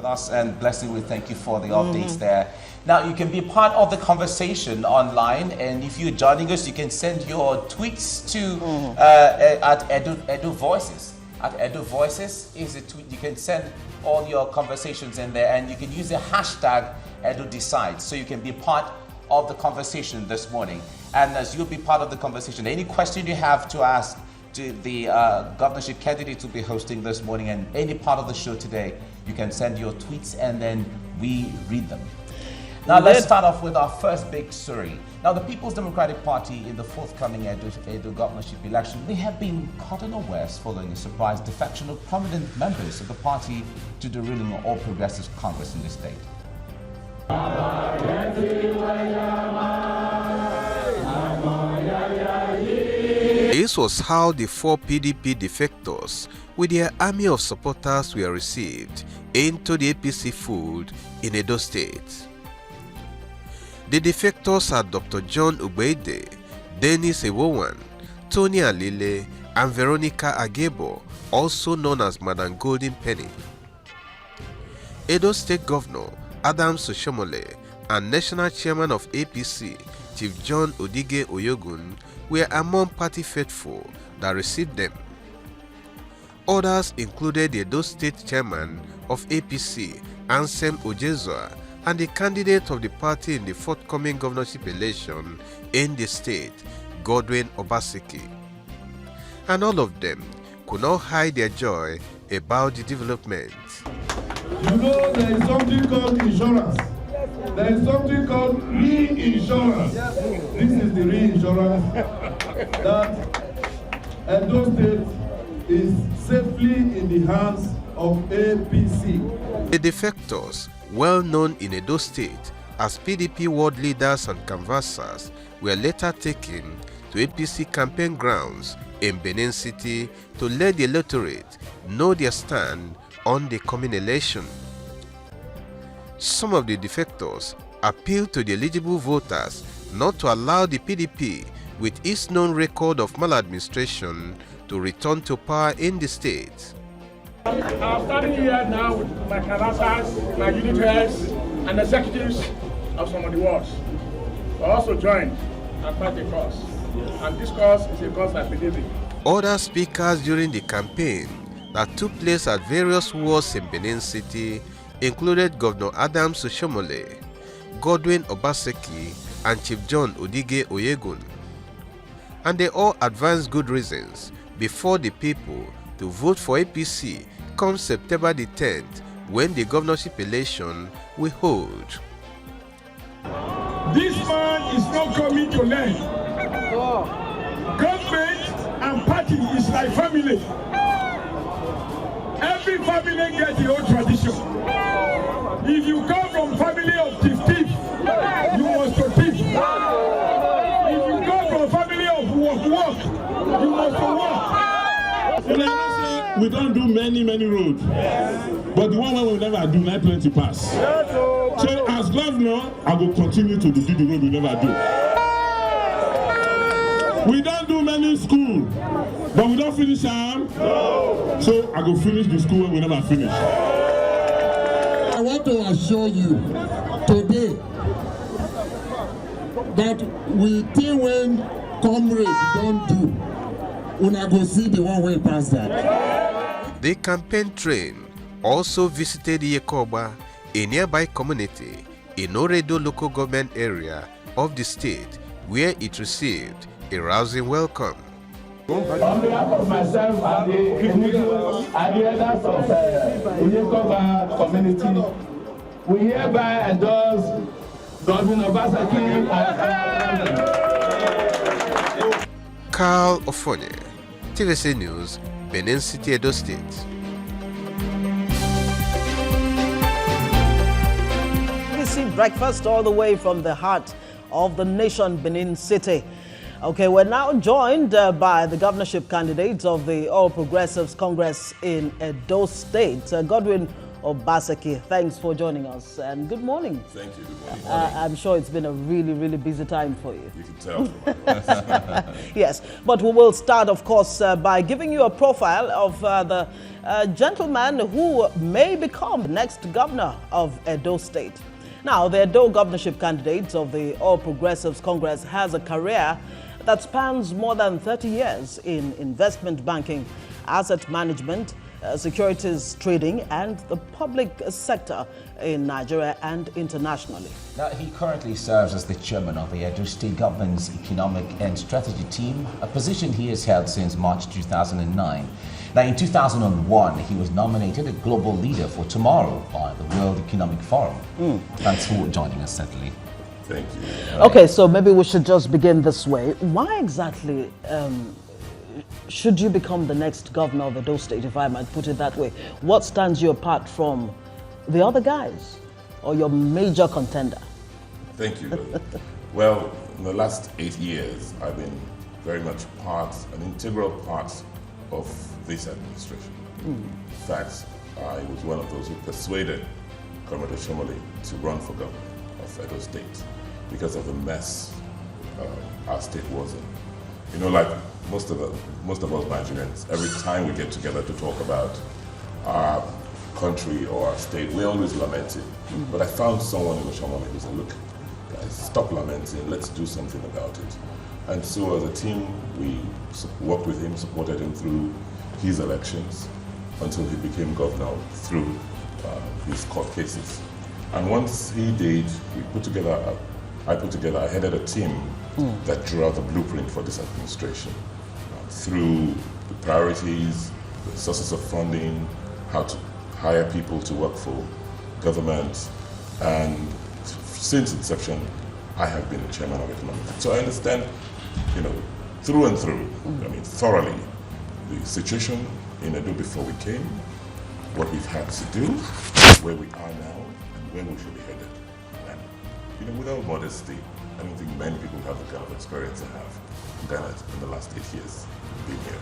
with us, and Blessing, we thank you for the updates there. Now, you can be part of the conversation online, and if you're joining us, you can send your tweets to at Edo Voices. At Edo Voices is a tweet. You can send all your conversations in there, and you can use the hashtag Edo Decides, so you can be part of the conversation this morning. And as you'll be part of the conversation, any question you have to ask to the governorship candidate to be hosting this morning and any part of the show today, you can send your tweets and then we read them. Now let's start off with our first big story. Now the People's Democratic Party in the forthcoming Edo governorship election, they have been caught unawares following a surprise defection of prominent members of the party to the ruling All Progressives Congress in the state. This was how the 4 PDP defectors with their army of supporters were received into the APC fold in Edo State. The defectors are Dr. John Ubeide, Dennis Ewowan, Tony Alile, and Veronica Agebo, also known as Madam Golden Penny. Edo State Governor Adams Oshomole and National Chairman of APC, Chief John Odige Oyogun, were among party faithful that received them. Others included the Edo State Chairman of APC, Ansem Ojezoa, and the candidate of the party in the forthcoming governorship election in the state, Godwin Obaseki. And all of them could not hide their joy about the development. You know, there is something called insurance. There is something called reinsurance. This is the reinsurance that Edo State is safely in the hands of APC. The defectors, well known in Edo State as PDP world leaders and canvassers, were later taken to APC campaign grounds in Benin City to let the electorate know their stand on the coming election. Some of the defectors appealed to the eligible voters not to allow the PDP, with its known record of maladministration, to return to power in the state. I'm standing here now with my canvassers, my unit heads, and executives of some of the wards. We also joined and fight the cause. And this cause is a cause I believe in. Other speakers during the campaign that took place at various wards in Benin City included Governor Adams Oshomole, Godwin Obaseki, and Chief John Odige Oyegun. And they all advanced good reasons before the people to vote for APC come September the 10th, when the governorship election will hold. This man is not coming to learn. Government and party is like family. Every family gets their own tradition. If you come from family of thief, you must to thief. If you come from family of work, you must to work. We don't do many roads, but the one we will never do, 920 pass. So as governor, I will continue to do the road we never do. We don't do many school, but we don't finish them. So I will finish the school when we never finish. I want to assure you today that we think when comrades don't do, una go see the one way past that. The campaign train also visited Yekoba, a nearby community in Oredo local government area of the state, where it received a rousing welcome. On behalf of myself and the individuals and the elders of Yekoba community, we hereby endorse Godwin Obaseki and Carl Ofonye, TVC News, Benin City, Edo State. TVC breakfast all the way from the heart of the nation, Benin City. Okay, we're now joined by the governorship candidates of the All Progressives Congress in Edo State, Godwin Obaseki. Thanks for joining us and good morning. Thank you. Good morning. I'm sure it's been a really, really busy time for you. You can tell from my voice. Yes, but we will start, of course, by giving you a profile of the gentleman who may become the next governor of Edo State. Now, the Edo governorship candidate of the All Progressives Congress has a career that spans more than 30 years in investment banking, asset management, securities trading, and the public sector in Nigeria and internationally. Now, he currently serves as the chairman of the Edo State government's economic and strategy team, a position he has held since March 2009. Now, in 2001, he was nominated a global leader for tomorrow by the World Economic Forum. Thanks for joining us, certainly. Thank you. Okay, so maybe we should just begin this way. Why exactly should you become the next governor of Edo State, if I might put it that way? What stands you apart from the other guys or your major contender? Thank you. Well, in the last 8 years, I've been very much an integral part of this administration. In fact, I was one of those who persuaded Comrade Shomole to run for governor of Edo State because of the mess our state was in. You know, like most of us Nigerians, every time we get together to talk about our country or our state, we always lament it. But I found someone in Shomole who said, look, guys, stop lamenting, let's do something about it. And so as a team, we worked with him, supported him through his elections until he became governor through his court cases. And once he did, I headed a team that drew out the blueprint for this administration through the priorities, the sources of funding, how to hire people to work for government. And since inception, I have been the chairman of economic. So I understand, through and through, thoroughly, the situation in Edo before we came, what we've had to do, where we are now, and where we should be headed. And, with all modesty, I don't think many people have the kind of experience I have done in the last 8 years being here.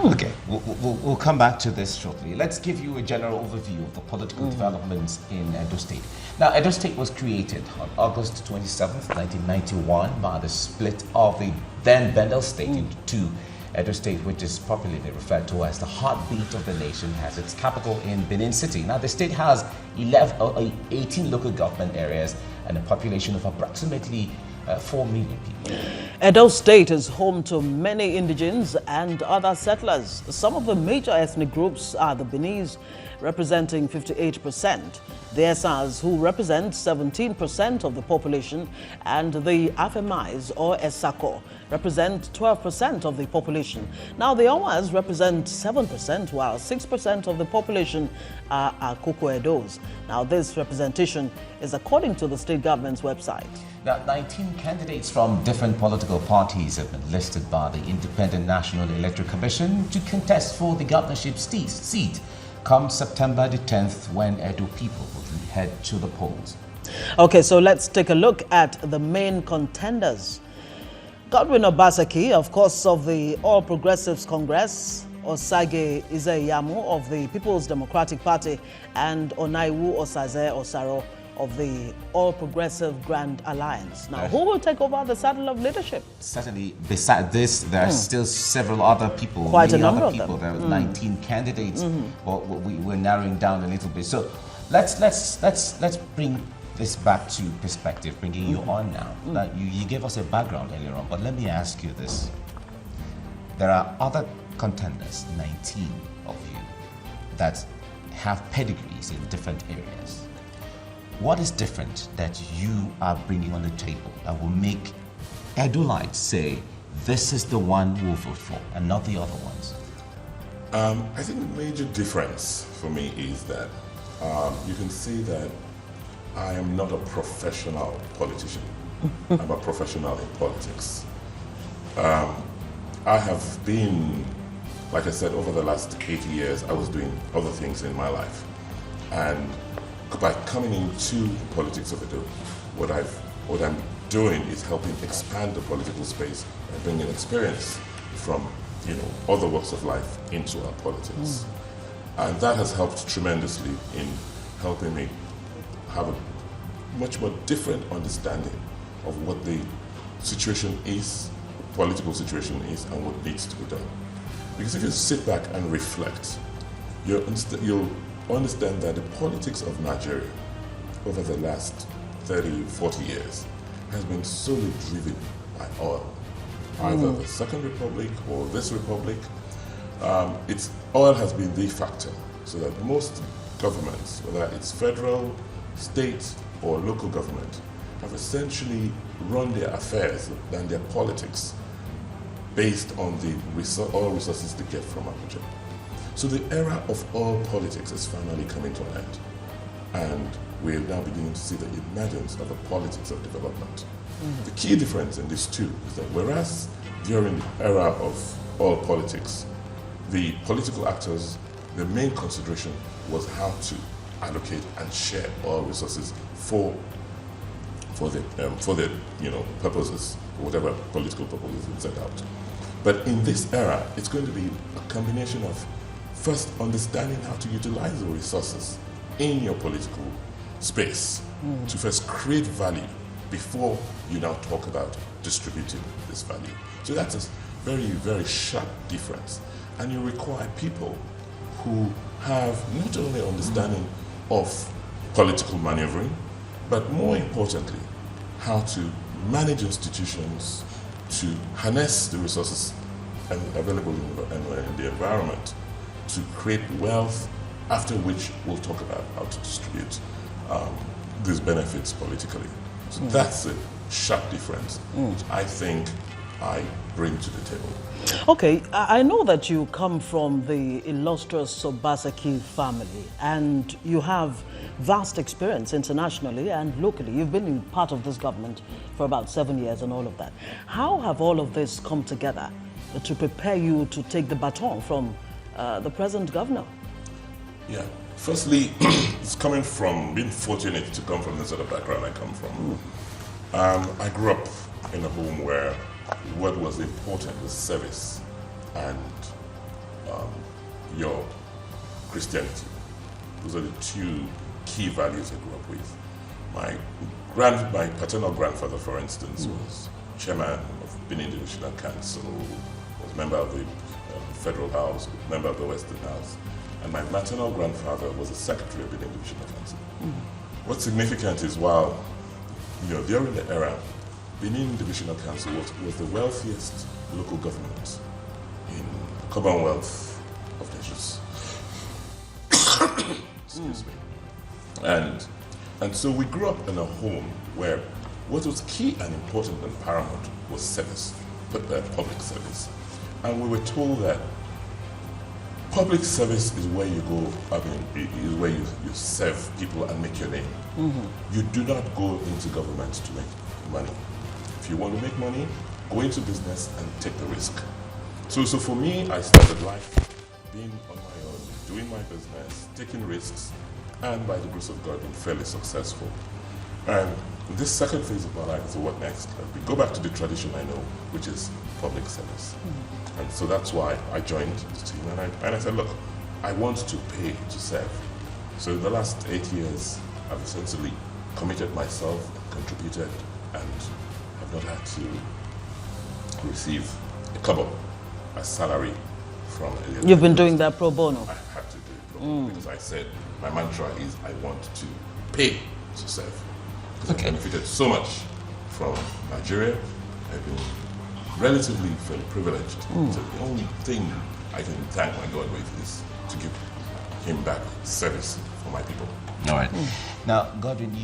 Okay, we'll come back to this shortly. Let's give you a general overview of the political developments in Edo State. Now, Edo State was created on August 27th, 1991 by the split of the then Bendel State into two. Edo State, which is popularly referred to as the heartbeat of the nation, has its capital in Benin City. Now, the state has 18 local government areas and a population of approximately 4 million people. Edo State is home to many indigenes and other settlers. Some of the major ethnic groups are the Benis, representing 58%, the Esas, who represent 17% of the population, and the Afemais, or Esako, represent 12% of the population. Now, the Omas represent 7%, while 6% of the population are Akoko Edos. Now, this representation is according to the state government's website. Now, 19 candidates from different political parties have been listed by the Independent National Electoral Commission to contest for the governorship seat come September the 10th, when Edo people will head to the polls. Okay, so let's take a look at the main contenders. Godwin Obaseki, of course, of the All Progressives Congress, Osage Izeyamu of the People's Democratic Party, and Onaiwu Osaze Osaro of the All Progressive Grand Alliance. Now, who will take over the saddle of leadership? Certainly, beside this, there are still several other people. Quite a number of them. There are 19 candidates. Well, we're narrowing down a little bit. So let's bring this back to perspective, bringing you on now. Now, you gave us a background earlier on, but let me ask you this. There are other contenders, 19 of you, that have pedigrees in different areas. What is different that you are bringing on the table that will make Edolites say, this is the one we'll vote for, and not the other ones? I think the major difference for me is that you can see that I am not a professional politician. I'm a professional in politics. I have been, like I said, over the last 8 years, I was doing other things in my life. And by coming into politics of Edo, what I'm doing is helping expand the political space and bringing experience from other walks of life into our politics. And that has helped tremendously in helping me have a much more different understanding of what the situation is, political situation is, and what needs to be done. Because if you sit back and reflect, you'll understand that the politics of Nigeria over the last 30, 40 years has been solely driven by oil. Either the Second Republic or this republic, oil has been the factor. So that most governments, whether it's federal, state, or local government, have essentially run their affairs and their politics based on the oil resources they get from Abuja. So the era of oil politics is finally coming to an end. And we're now beginning to see the emergence of a politics of development. The key difference in these two is that whereas during the era of oil politics, the political actors, the main consideration was how to allocate and share oil resources for the purposes, whatever political purposes it set out. But in this era, it's going to be a combination of first understanding how to utilize the resources in your political space to first create value before you now talk about distributing this value. So that's a very, very sharp difference. And you require people who have not only understanding of political maneuvering, but more importantly, how to manage institutions to harness the resources available in the environment to create wealth, after which we'll talk about how to distribute these benefits politically. So that's a sharp difference, which I think I bring to the table. Okay, I know that you come from the illustrious Obaseki family and you have vast experience internationally and locally. You've been in part of this government for about 7 years and all of that. How have all of this come together to prepare you to take the baton from the present governor? Yeah, firstly, it's coming from being fortunate to come from the sort of background I come from. I grew up in a home where what was important was service and your Christianity. Those are the two key values I grew up with. My paternal grandfather, for instance, was chairman of Benin Divisional Council, was member of the Federal House, member of the Western House, and my maternal grandfather was the secretary of Benin Divisional Council. What's significant is while during the era, Benin Divisional Council was the wealthiest local government in the Commonwealth of Nations. Excuse me. And so we grew up in a home where what was key and important and paramount was service, public service. And we were told that public service is where you go, is where you serve people and make your name. You do not go into government to make money. If you want to make money, go into business and take the risk. So for me, I started life being on my own, doing my business, taking risks, and by the grace of God, being fairly successful. And this second phase of my life is what next? We go back to the tradition I know, which is public service. And so that's why I joined the team, and I said, look, I want to pay to serve. So in the last 8 years, I've essentially committed myself, contributed, and have not had to receive a kobo, a salary from a You've been doing that pro bono? I had to do it pro bono because I said, my mantra is I want to pay to serve. Because I've benefited so much from Nigeria. I've been relatively fairly privileged. So the only thing I can thank my God with is to give him back service for my people. All right. Now, Godwin,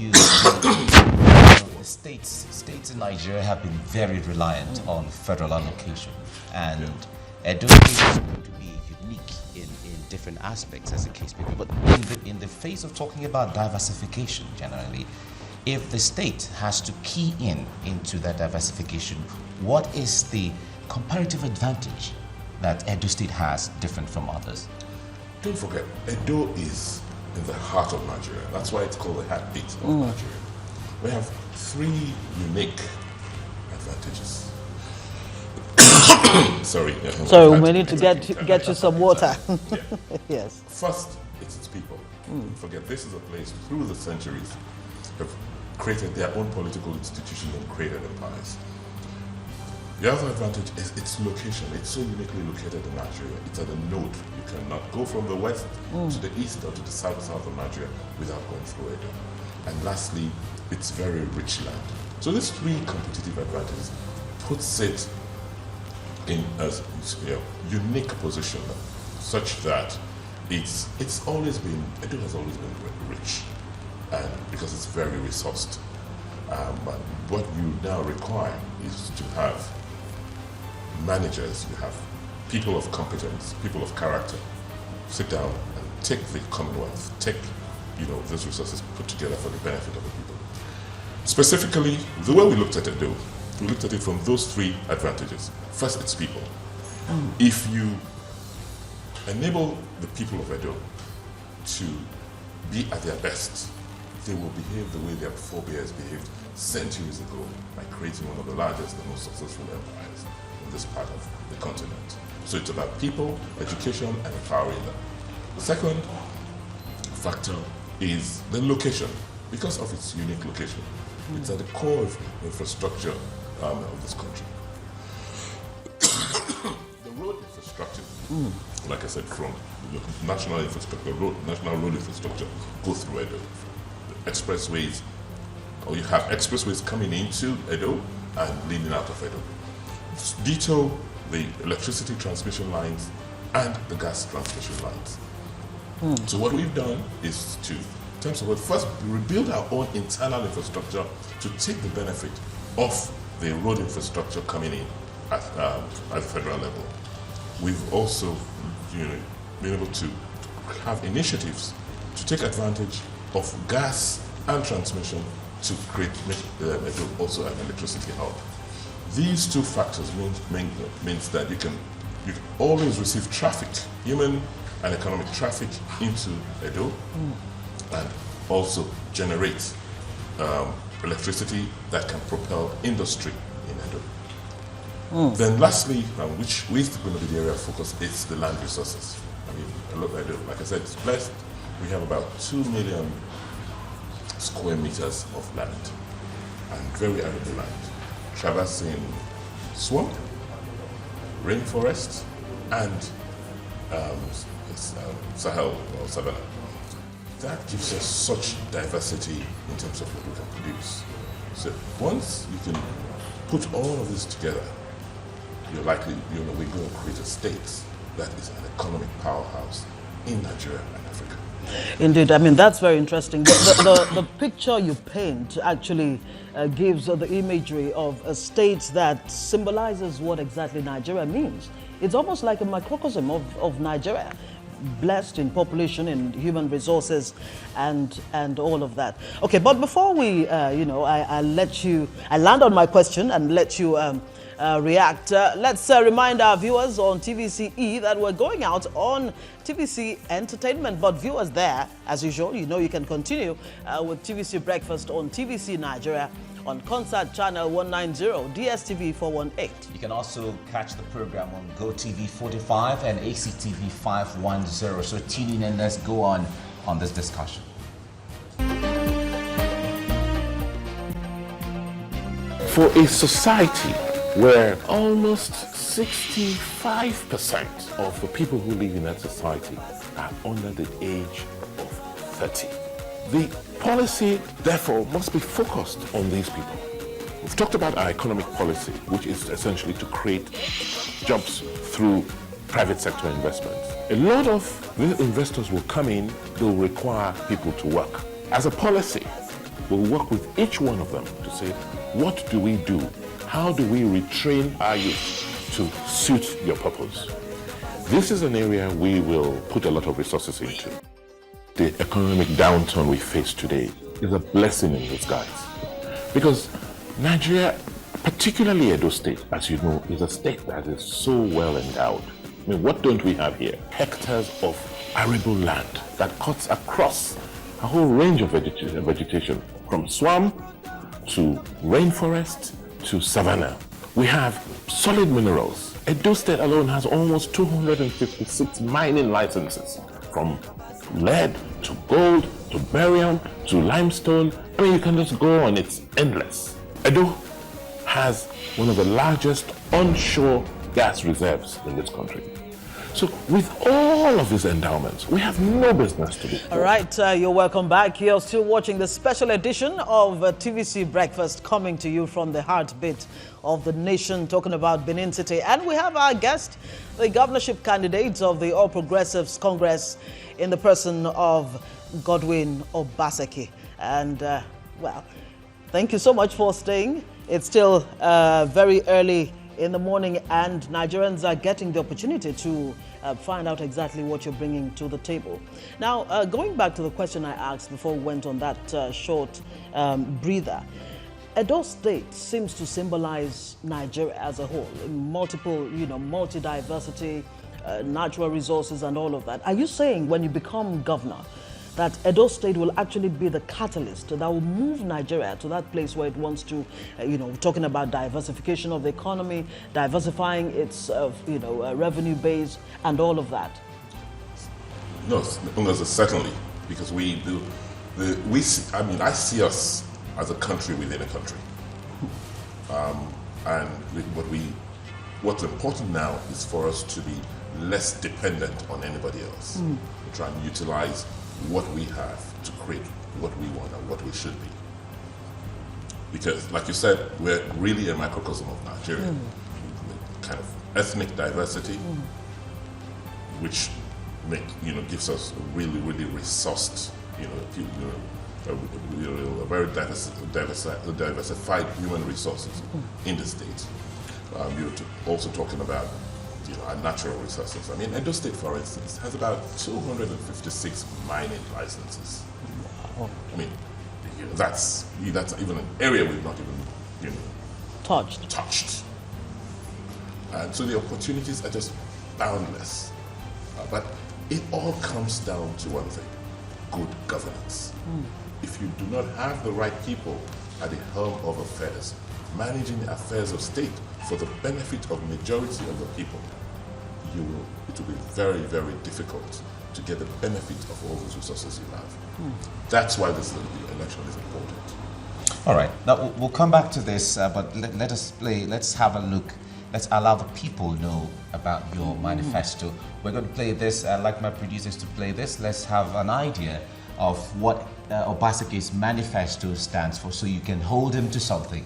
states in Nigeria have been very reliant on federal allocation, and Edo State is going to be unique in different aspects, as the case may be. But in the face of talking about diversification generally, if the state has to key into that diversification, what is the comparative advantage that Edo State has different from others? Don't forget, Edo is in the heart of Nigeria. That's why it's called the heartbeat of Nigeria. We have three unique advantages. Sorry. So we need to get you some water. Yeah. Yes. First, it's its people. Don't forget, this is a place through the centuries have created their own political institutions and created empires. The other advantage is its location. It's so uniquely located in Nigeria. It's at a node. You cannot go from the west to the east or to the south of Nigeria without going through Edo. And lastly, it's very rich land. So these three competitive advantages puts it in a unique position, such that it's always been, Edo has always been rich, and because it's very resourced. But what you now require is to have managers, you have people of competence, people of character, sit down and take the Commonwealth, take those resources put together for the benefit of the people. Specifically, the way we looked at Edo, we looked at it from those three advantages. First, it's people. If you enable the people of Edo to be at their best, they will behave the way their forebears behaved centuries ago by creating one of the largest and most successful empires in this part of the continent. So it's about people, education, and empowering them. The second factor is the location. Because of its unique location, it's at the core of infrastructure of this country. The road infrastructure, like I said, from the national infrastructure, national road infrastructure, go through Edo. The expressways, or you have expressways coming into Edo and leading out of Edo. Ditto the electricity transmission lines and the gas transmission lines. So what we've done is to, in terms of what, first rebuild our own internal infrastructure to take the benefit of the road infrastructure coming in at the federal level. We've also been able to have initiatives to take advantage of gas and transmission to make Edo also an electricity hub. These two factors means that you can always receive traffic, human and economic traffic into Edo, and also generate electricity that can propel industry in Edo. Then lastly, which is going to be the area of focus, is the land resources. I mean, Edo, like I said, it's blessed. We have about 2 million square meters of land, and very arable land, traversing swamp, rainforest, and Sahel or savanna. That gives us such diversity in terms of what we can produce. So once you can put all of this together, you're likely, we're going to create a state that is an economic powerhouse in Nigeria and Africa. Indeed, I mean, that's very interesting. The picture you paint actually gives the imagery of a state that symbolizes what exactly Nigeria means. It's almost like a microcosm of Nigeria, blessed in population and human resources and all of that. Okay, but before we, I land on my question and let you react. Let's remind our viewers on TVC-E that we're going out on TVC Entertainment. But viewers there, as usual, you can continue with TVC Breakfast on TVC Nigeria on Concert Channel 190, DSTV 418. You can also catch the program on GoTV 45 and ACTV 510. So tune in and let's go on this discussion. For a society where almost 65% of the people who live in that society are under the age of 30. The policy, therefore, must be focused on these people. We've talked about our economic policy, which is essentially to create jobs through private sector investments. A lot of the investors will come in, they'll require people to work. As a policy, we'll work with each one of them to say, what do we do? How do we retrain our youth to suit your purpose? This is an area we will put a lot of resources into. The economic downturn we face today is a blessing in disguise. Because Nigeria, particularly Edo State, as you know, is a state that is so well endowed. I mean, what don't we have here? Hectares of arable land that cuts across a whole range of vegetation, from swamp to rainforest to savanna. We have solid minerals, Edo State alone has almost 256 mining licenses, from lead to gold to barium to limestone. I mean, you can just go on, it's endless. Edo has one of the largest onshore gas reserves in this country. So with all of these endowments, we have no business to be. All right, you're welcome back. You're still watching the special edition of TVC Breakfast, coming to you from the heartbeat of the nation, talking about Benin City. And we have our guest, the governorship candidate of the All Progressives Congress, in the person of Godwin Obaseki. And, well, thank you so much for staying. It's still very early in the morning, and Nigerians are getting the opportunity to find out exactly what you're bringing to the table. Now, going back to the question I asked before we went on that short breather, Edo State seems to symbolize Nigeria as a whole, in multiple, multi-diversity, natural resources and all of that. Are you saying when you become governor that Edo State will actually be the catalyst that will move Nigeria to that place where it wants to, talking about diversification of the economy, diversifying its, revenue base and all of that? No, certainly, because I see us as a country within a country. And what's important now is for us to be less dependent on anybody else. We're trying to utilize what we have to create what we want and what we should be. Because, like you said, we're really a microcosm of Nigeria, with kind of ethnic diversity, which gives us a really, really resourced, a very diversified human resources in the state. You're also talking about our natural resources. I mean, Edo State, for instance, has about 256 mining licenses. Wow. I mean, that's even an area we've not even, touched. And so the opportunities are just boundless. But it all comes down to one thing: good governance. If you do not have the right people at the helm of affairs, managing the affairs of state for the benefit of majority of the people, it will be very, very difficult to get the benefit of all those resources you have. That's why the election is important. All right, now we'll come back to this, but let's have a look. Let's allow the people know about your manifesto. We're going to play this. I'd like my producers to play this. Let's have an idea of what Obaseki's manifesto stands for, so you can hold him to something.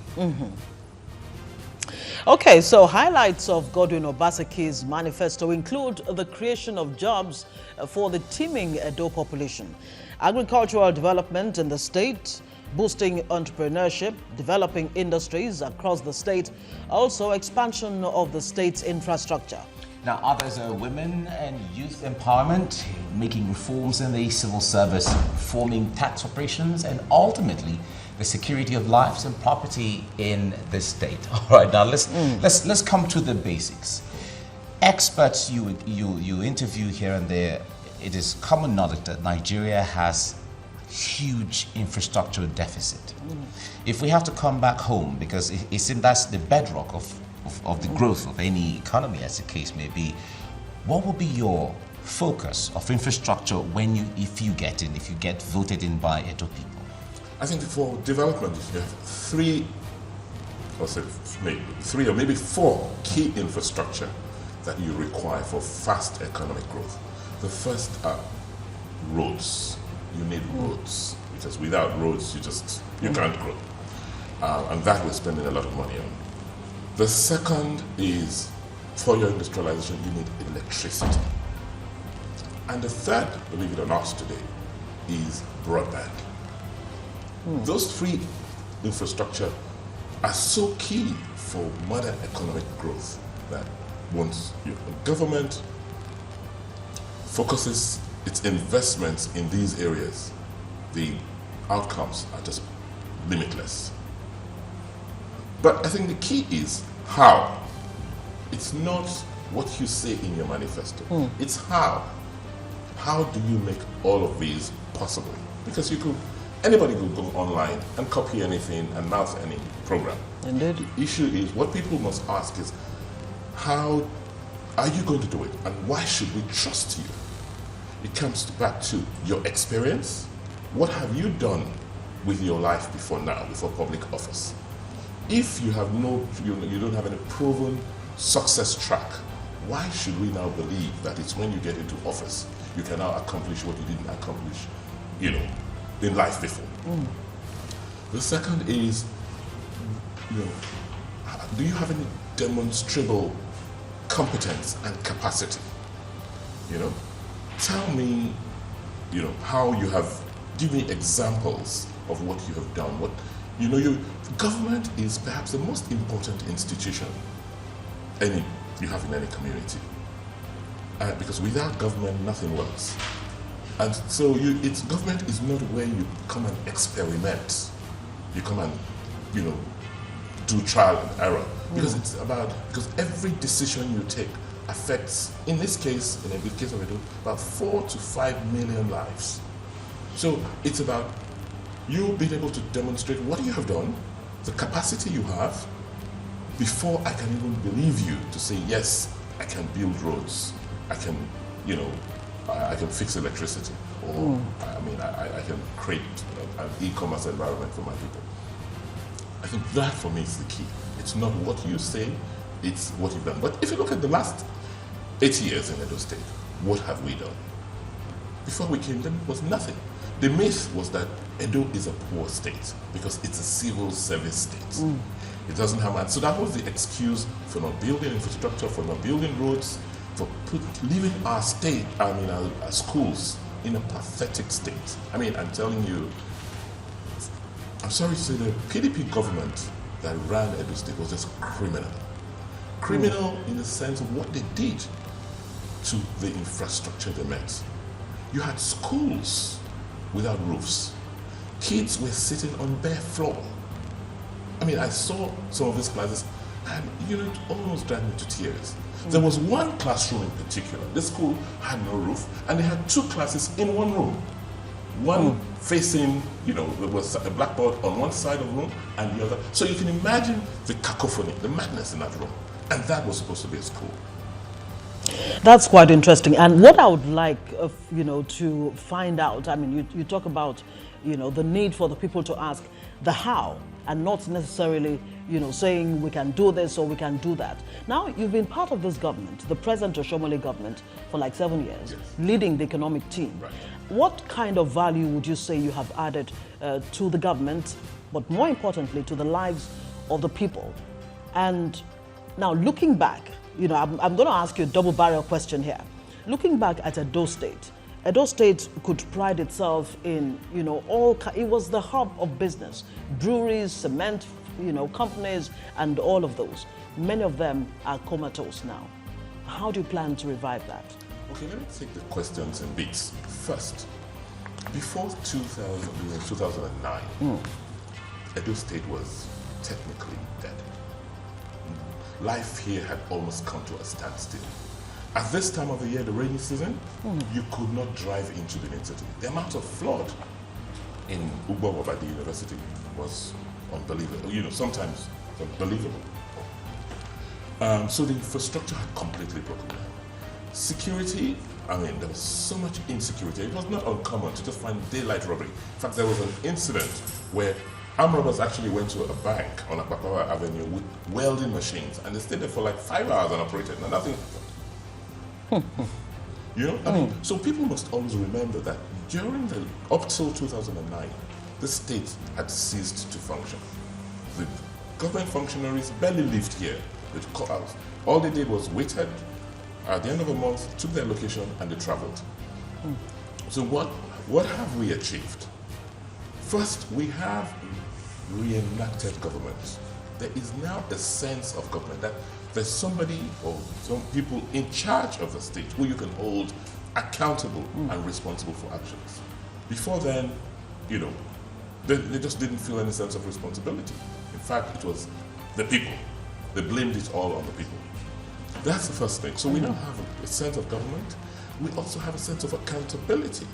Okay, so highlights of Godwin Obaseki's manifesto include the creation of jobs for the teeming Edo population, agricultural development in the state, boosting entrepreneurship, developing industries across the state, also expansion of the state's infrastructure. Now, others are women and youth empowerment, making reforms in the civil service, reforming tax operations, and ultimately the security of lives and property in the state. All right, now let's come to the basics. Experts you interview here and there, it is common knowledge that Nigeria has huge infrastructural deficit. If we have to come back home, because that's the bedrock of the growth of any economy, as the case may be, what will be your focus of infrastructure if you get voted in by Edo people? I think for development, you have three or maybe four key infrastructure that you require for fast economic growth. The first are roads. You need roads, because without roads, you can't grow. And that we're spending a lot of money on. The second is, for your industrialization, you need electricity. And the third, believe it or not today, is broadband. Those three infrastructure are so key for modern economic growth that once your government focuses its investments in these areas, the outcomes are just limitless. But I think the key is how. It's not what you say in your manifesto. It's how. How do you make all of these possible? Because anybody could go online and copy anything and mouth any program. Indeed. The issue is, what people must ask is, how are you going to do it? And why should we trust you? It comes back to your experience. What have you done with your life before now, before public office? If you have you don't have any proven success track, why should we now believe that it's when you get into office you can now accomplish what you didn't accomplish, in life before? The second is, do you have any demonstrable competence and capacity? Tell me, how you have, give me examples of what you have done. Your government is perhaps the most important institution you have in any community. Because without government, nothing works. And so government is not where you come and experiment. You come and, do trial and error. Because every decision you take affects, in this case, in the case of Edo, about 4 to 5 million lives. So it's about you being able to demonstrate what you have done, the capacity you have, before I can even believe you to say, yes, I can build roads, I can, I can fix electricity, or I can create an e-commerce environment for my people. I think that for me is the key. It's not what you say, it's what you've done. But if you look at the last 8 years in Edo State, what have we done? Before we came, there was nothing. The myth was that Edo is a poor state because it's a civil service state. It doesn't have, and so that was the excuse for not building infrastructure, for not building roads, for leaving our state, our schools in a pathetic state. I'm telling you, I'm sorry to say, the PDP government that ran Edo State was just criminal. Criminal in the sense of what they did to the infrastructure they met. You had schools without roofs. Kids were sitting on bare floor. I saw some of these classes and it almost dragged me to tears. There was one classroom in particular. This school had no roof and they had 2 classes in one room. One facing, there was a blackboard on one side of the room and the other. So you can imagine the cacophony, the madness in that room. And that was supposed to be a school. That's quite interesting. And what I would like, to find out, you talk about, the need for the people to ask the how, and not necessarily, saying we can do this or we can do that. Now, you've been part of this government, the present Oshomole government, for like 7 years, yes, leading the economic team. Right. What kind of value would you say you have added to the government, but more importantly, to the lives of the people? And now, looking back, I'm going to ask you a double-barrel question here. Looking back at Edo State could pride itself in, it was the hub of business, breweries, cement, companies, and all of those. Many of them are comatose now. How do you plan to revive that? Okay, let me take the questions in bits. First, before 2009, Edo State was technically dead. Life here had almost come to a standstill. At this time of the year, the rainy season, you could not drive into the main city. The amount of flood in Guber by the university was unbelievable. Sometimes unbelievable. So the infrastructure had completely broken down. Security, there was so much insecurity. It was not uncommon to just find daylight robbery. In fact, there was an incident where armed robbers actually went to a bank on Akpakawa Avenue with welding machines, and they stayed there for like 5 hours unoperated, and nothing. So people must always remember that up till 2009, the state had ceased to function. The government functionaries barely lived here. All they did was waited at the end of the month, took their location, and they traveled. So what have we achieved? First, we have reenacted government. There is now a sense of government that there's somebody or some people in charge of the state who you can hold accountable and responsible for actions. Before then, they just didn't feel any sense of responsibility. In fact, it was the people. They blamed it all on the people. That's the first thing. So we now have a sense of government. We also have a sense of accountability.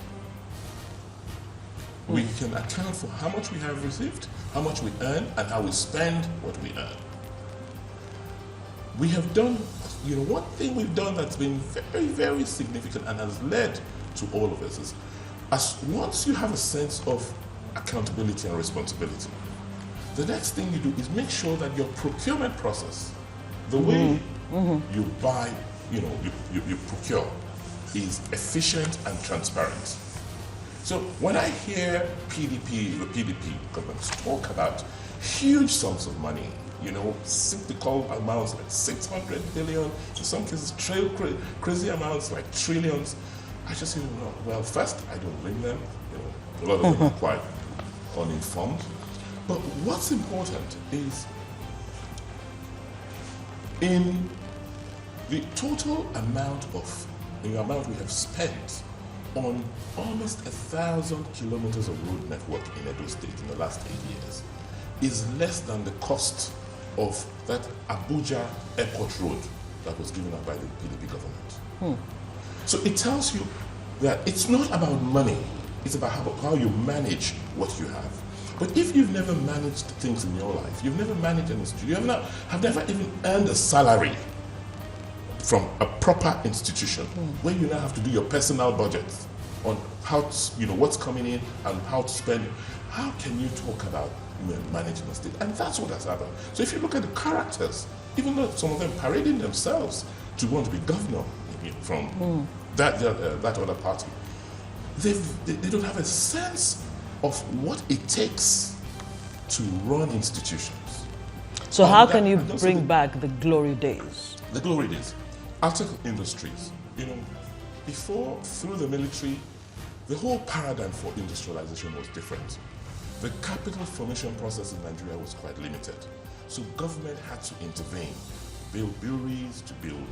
We can account for how much we have received, how much we earn, and how we spend what we earn. we have done, one thing we've done that's been very, very significant and has led to all of this is, once you have a sense of accountability and responsibility, the next thing you do is make sure that your procurement process, the way you buy, you procure, is efficient and transparent. So when I hear the PDP governments talk about huge sums of money, cyclical amounts like 600 billion, in some cases crazy amounts like trillions, I just say, well, first, I don't blame them. A lot of them are quite uninformed. But what's important is in the total amount we have spent on almost 1,000 kilometers of road network in Edo State in the last 8 years is less than the cost of that Abuja airport road that was given up by the PDP government. So it tells you that it's not about money, it's about how you manage what you have. But if you've never managed things in your life, you've never managed an institution, you have never even earned a salary from a proper institution, where you now have to do your personal budget on how to, what's coming in and how to spend it, how can you talk about managing a state? And that's what has happened. So if you look at the characters, even though some of them parading themselves to want to be governor from that other party, they don't have a sense of what it takes to run institutions. So how can you bring back the glory days? The glory days. After industries, before, through the military, the whole paradigm for industrialization was different. The capital formation process in Nigeria was quite limited. So government had to intervene, build breweries, to build,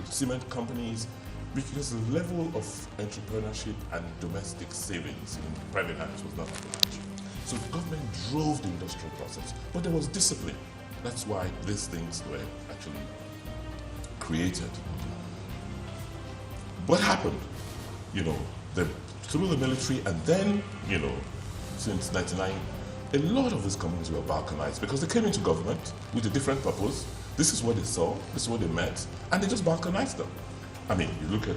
cement companies, because the level of entrepreneurship and domestic savings in private hands was not much. So the government drove the industrial process, but there was discipline. That's why these things were actually created. What happened? Through the military, and then, since 1999, a lot of these companies were balkanized because they came into government with a different purpose. This is what they saw, this is what they meant, and they just balkanized them. I mean, you look at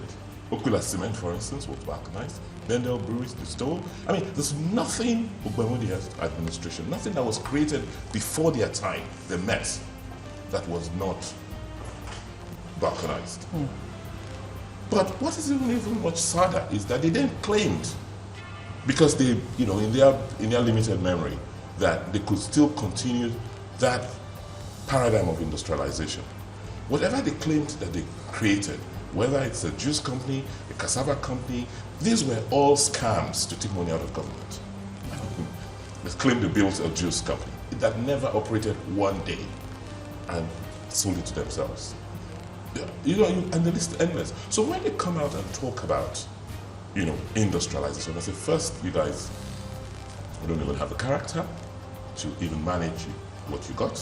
Okula Cement, for instance, was balkanized. Bendel Breweries, they stole. I mean, there's nothing, Ubamudi administration, nothing that was created before their time, they met, that was not balkanized. But what is even much sadder is that they then claimed, because they, in their limited memory, that they could still continue that paradigm of industrialization. Whatever they claimed that they created, whether it's a juice company, a cassava company, these were all scams to take money out of government. They claimed they built a juice company that never operated one day and sold it to themselves. And the list is endless. So when they come out and talk about, industrialization, I say, first, you guys, you don't even have the character to even manage what you got,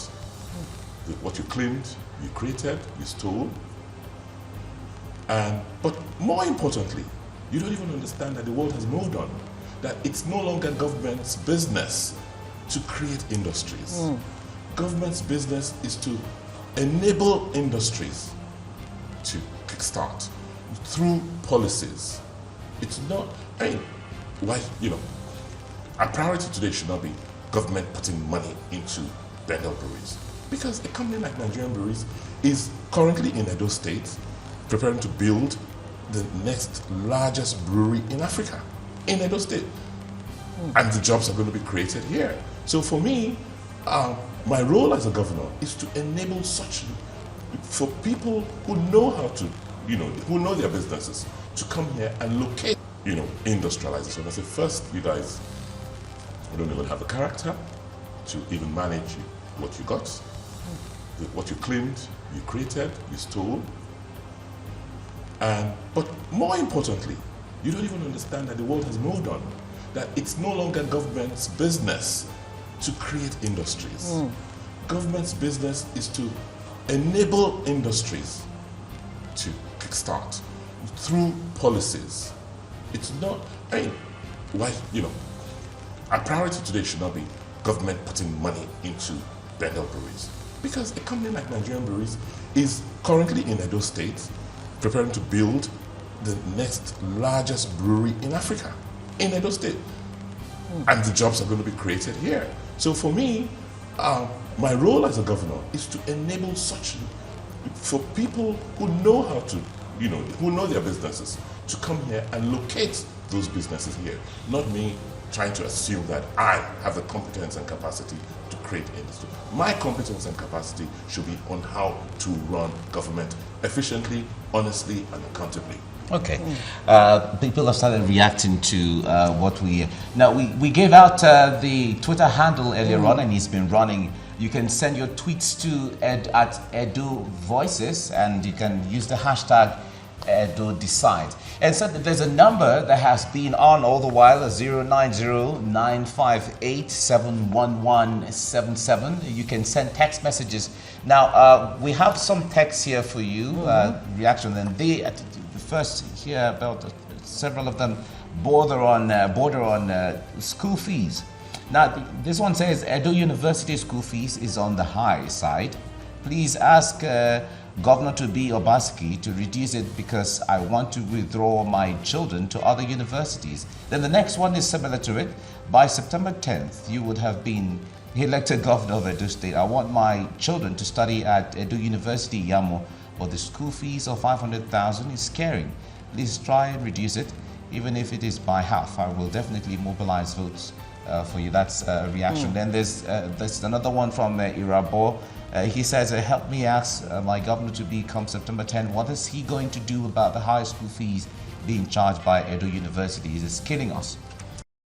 what you claimed, you created, you stole. But more importantly, you don't even understand that the world has moved on, that it's no longer government's business to create industries. Government's business is to enable industries to kickstart through policies. It's not, our priority today should not be government putting money into Bendel Breweries. Because a company like Nigerian Breweries is currently in Edo State preparing to build the next largest brewery in Africa, in Edo State. And the jobs are going to be created here. So for me, my role as a governor is to enable for people who know how to, who know their businesses, to come here and locate, industrialization. I say, first, you guys, you don't even have the character to even manage what you got, what you claimed, you created, you stole. But more importantly, you don't even understand that the world has moved on, that it's no longer government's business to create industries. Government's business is to enable industries to kickstart through policies. It's not, our priority today should not be government putting money into Bendel Breweries. Because a company like Nigerian Breweries is currently in Edo State preparing to build the next largest brewery in Africa, in Edo State. And the jobs are going to be created here. So for me, my role as a governor is to enable for people who know how to, who know their businesses, to come here and locate those businesses here. Not me trying to assume that I have the competence and capacity to create industry. My competence and capacity should be on how to run government efficiently, honestly, and accountably. Okay. People have started reacting to what we... Now, we gave out the Twitter handle earlier on, and it's been running. You can send your tweets to at Edo Voices, and you can use the hashtag Edo Decide. And so there's a number that has been on all the while, 090-958-71177. You can send text messages. Now, we have some texts here for you, reaction, and the first here about several of them border on school fees. Now, this one says Edo University school fees is on the high side. Please ask Governor to be Obaseki to reduce it because I want to withdraw my children to other universities. Then the next one is similar to it. By September 10th, you would have been elected governor of Edo State. I want my children to study at Edo University, Yamo, but the school fees of 500,000 is scaring. Please try and reduce it, even if it is by half. I will definitely mobilize votes for you. That's a reaction. Then there's another one from Irabo. He says, help me ask my governor to be come September 10. What is he going to do about the high school fees being charged by Edo University? It is killing us.